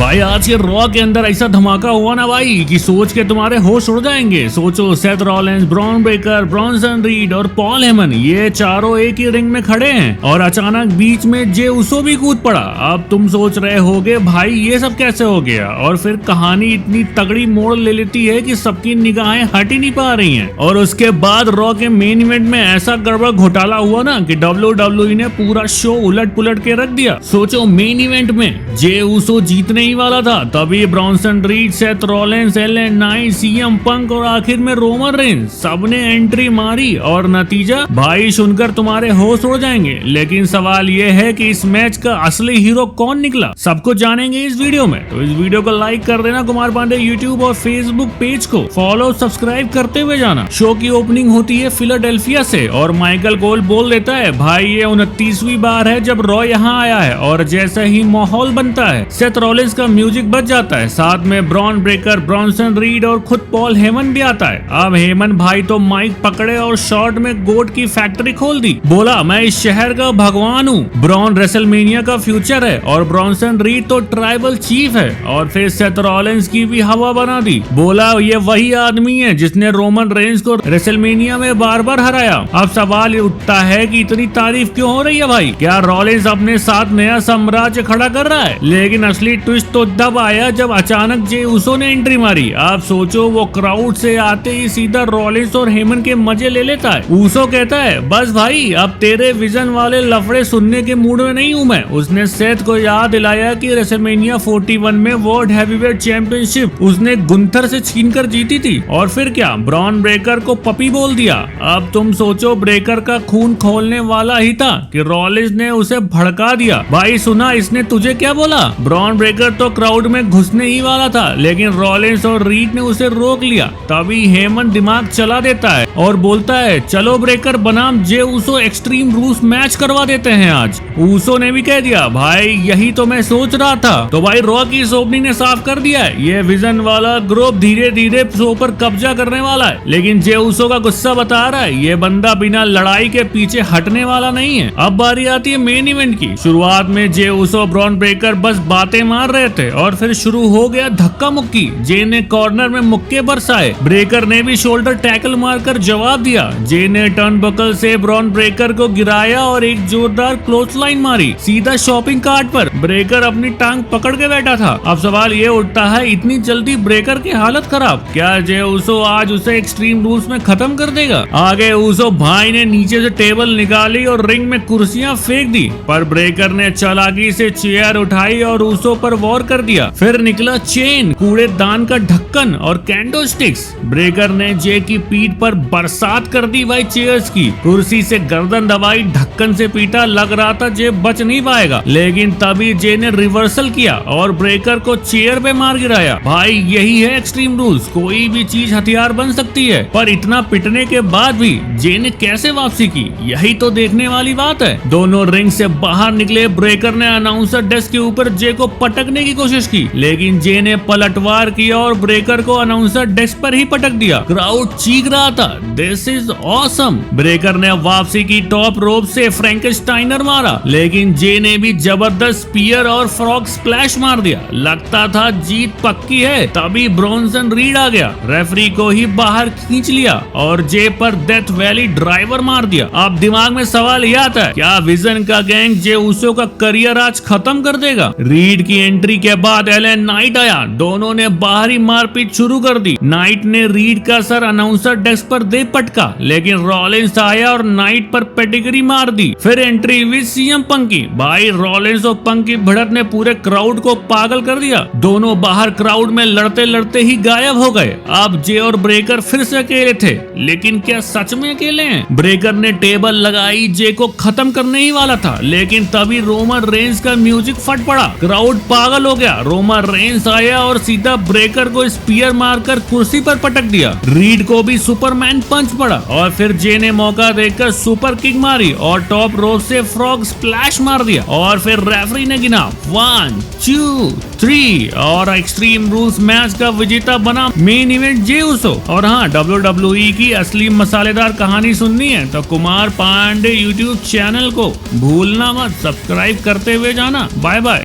भाई आज के रॉ के अंदर ऐसा धमाका हुआ ना भाई कि सोच के तुम्हारे होश उड़ जाएंगे। सोचो Seth Rollins, Bron Breakker, Bronson read और पॉल हेमन ये चारों एक ही रिंग में खड़े हैं और अचानक बीच में जे उसो भी कूद पड़ा। अब तुम सोच रहे होगे भाई ये सब कैसे हो गया, और फिर कहानी इतनी तगड़ी मोड़ ले लेती है कि सबकी निगाहें हट ही नहीं पा रही हैं। और उसके बाद रॉ के मेन इवेंट में ऐसा गड़बड़ घोटाला हुआ ना कि WWE ने पूरा शो उलट पुलट के रख दिया। सोचो मेन इवेंट में जे उसो जीतने ही वाला था, तभी Bronson read, Seth Rollins, LA night, CM पंक और आखिर में रोमन रेंज सबने एंट्री मारी और नतीजा भाई सुनकर तुम्हारे होश उड़ जाएंगे। लेकिन सवाल ये है कि इस मैच का असली हीरो कौन निकला, सबको जानेंगे इस वीडियो में। तो इस वीडियो को लाइक कर देना, कुमार पांडे यूट्यूब और फेसबुक पेज को फॉलो सब्सक्राइब करते हुए जाना। शो की ओपनिंग होती है फिलाडेल्फिया से और माइकल कोल बोल देता है भाई ये 29वीं बार है जब रॉ यहाँ आया है। और जैसा ही माहौल बनता है सेथ रॉलिंस का म्यूजिक बज जाता है, साथ में ब्रॉन ब्रेकर, ब्रॉन्सन रीड और खुद पॉल हेमन भी आता है। अब हेमन भाई तो माइक पकड़े और शॉर्ट में गोट की फैक्ट्री खोल दी, बोला मैं इस शहर का भगवान हूँ। ब्रॉन रेसलमेनिया का फ्यूचर है और ब्रॉन्सन रीड तो ट्राइबल चीफ है। और फिर सेथ रॉलिंस की भी हवा बना दी, बोला ये वही आदमी है जिसने रोमन रेंज को रेसलमेनिया में बार बार हराया। अब सवाल उठता है कि इतनी तारीफ क्यों हो रही है भाई, क्या रॉलिंस अपने साथ नया साम्राज्य खड़ा कर रहा है? लेकिन असली ट्विस्ट तो तब आया जब अचानक जे उसो ने एंट्री मारी। आप सोचो वो क्राउड से आते ही सीधा रॉलिंस और हेमन के मजे ले लेता है। उसो कहता है बस भाई अब तेरे विजन वाले लफड़े सुनने के मूड में नहीं हूँ मैं। उसने सेथ को याद दिलाया कि रेसलमेनिया 41 में वर्ल्ड हैवीवेट चैंपियनशिप उसने गुंथर से छीनकर जीती थी। और फिर क्या, ब्रॉन ब्रेकर को पपी बोल दिया। अब तुम सोचो ब्रेकर का खून खोलने वाला ही था कि रॉलिंस ने उसे भड़का दिया। भाई सुना इसने तुझे क्या बोला? ब्रॉन ब्रेकर तो क्राउड में घुसने ही वाला था लेकिन रॉलिंस और रीड ने उसे रोक लिया। तभी हेमन दिमाग चला देता है और बोलता है चलो ब्रेकर बनाम जे उसो एक्सट्रीम रूल्स मैच करवा देते हैं आज। उसो ने भी कह दिया भाई यही तो मैं सोच रहा था। तो भाई रॉ की इस ओपनिंग ने साफ कर दिया है ये विजन वाला ग्रुप धीरे धीरे शो पर कब्जा करने वाला है। लेकिन जे उसो का गुस्सा बता रहा है ये बंदा बिना लड़ाई के पीछे हटने वाला नहीं है। अब बारी आती है मेन इवेंट की। शुरुआत में जे उसो ब्रॉन ब्रेकर बस बातें मार रहे थे और फिर शुरू हो गया धक्का मुक्की। जे ने कॉर्नर में मुक्के बरसाए, ब्रेकर ने भी शोल्डर टैकल मारकर जवाब दिया। जे ने टर्नबकल से ब्रॉन ब्रेकर को गिराया और एक जोरदार क्लोथलाइन मारी सीधा शॉपिंग कार्ट पर। ब्रेकर अपनी टांग पकड़ के बैठा था। अब सवाल ये उठता है इतनी जल्दी ब्रेकर की हालत खराब, क्या जे उसो आज उसे एक्सट्रीम रूल्स में खत्म कर देगा? आगे उसो भाई ने नीचे से टेबल निकाली और रिंग में कुर्सियां फेंक दी, पर ब्रेकर ने चालाकी से चेयर उठाई और उसो पर वॉर कर दिया। फिर निकला चेन, कूड़ेदान का ढक्कन और कैंडो स्टिक्स। ब्रेकर ने जे की पीठ पर बरसात कर दी भाई चेयर्स की। कुर्सी से गर्दन दबाई, ढक्कन से पीटा, लग रहा था जे बच नहीं पाएगा। लेकिन तभी जे ने रिवर्सल किया और ब्रेकर को चेयर पे मार गिराया। भाई यही है एक्सट्रीम रूल्स, कोई भी चीज हथियार बन सकती है। पर इतना पिटने के बाद भी जे ने कैसे वापसी की, यही तो देखने वाली बात है। दोनों रिंग से बाहर निकले, ब्रेकर ने अनाउंसर डेस्क के ऊपर जे को पटकने की कोशिश की लेकिन जे ने पलटवार किया और ब्रेकर को अनाउंसर डेस्क पर ही पटक दिया। क्राउड चीख रहा था दिस इज ऑसम। ब्रेकर ने वापसी की, टॉप रोप से फ्रैंकेनस्टाइनर मारा लेकिन जे ने भी जबरदस्त स्पीयर और फ्रॉग स्प्लैश मार दिया। लगता था जीत पक्की है। तभी ब्रॉन्सन रीड आ गया, रेफरी को ही बाहर खींच लिया और जे पर डेथ वैली ड्राइवर मार दिया। अब दिमाग में सवाल यह आता है क्या विजन का गैंग जे उसो का करियर आज खत्म कर देगा? रीड की एंट्री के बाद LA नाइट आया, दोनों ने बाहरी मारपीट शुरू कर दी। नाइट ने रीड का सर अनाउंसर डेस्क पर दे पटका लेकिन रॉलिंस आया और नाइट पर पेडिग्री मार दी। फिर एंट्री हुई CM पंक की। भाई रॉलिंस और पंक की भिड़ंत ने पूरे क्राउड को पागल कर दिया। दोनों बाहर क्राउड में लड़ते लड़ते ही गायब हो गए। अब जे और ब्रेकर फिर से अकेले थे, लेकिन क्या सच में अकेले हैं? ब्रेकर ने टेबल लगाई, जे को खत्म करने ही वाला था लेकिन तभी रोमन रेंज का म्यूजिक फट पड़ा। क्राउड पागल हो गया। रोमन रेंज आया और सीधा ब्रेकर को स्पीयर मारकर कुर्सी पर पटक दिया। रीड को भी सुपरमैन पंच पड़ा और फिर जे ने मौका देखकर सुपर किक मारी और टॉप रोप से फ्रॉग स्प्लैश मार दिया। और फिर रेफरी ने गिना 1 2 3 और एक्सट्रीम रूल्स मैच का विजेता बना मेन इवेंट जे उसो। और हाँ, WWE की असली मसालेदार कहानी सुननी है तो कुमार पांडे यूट्यूब चैनल को भूलना मत सब्सक्राइब करते हुए जाना। Bye bye.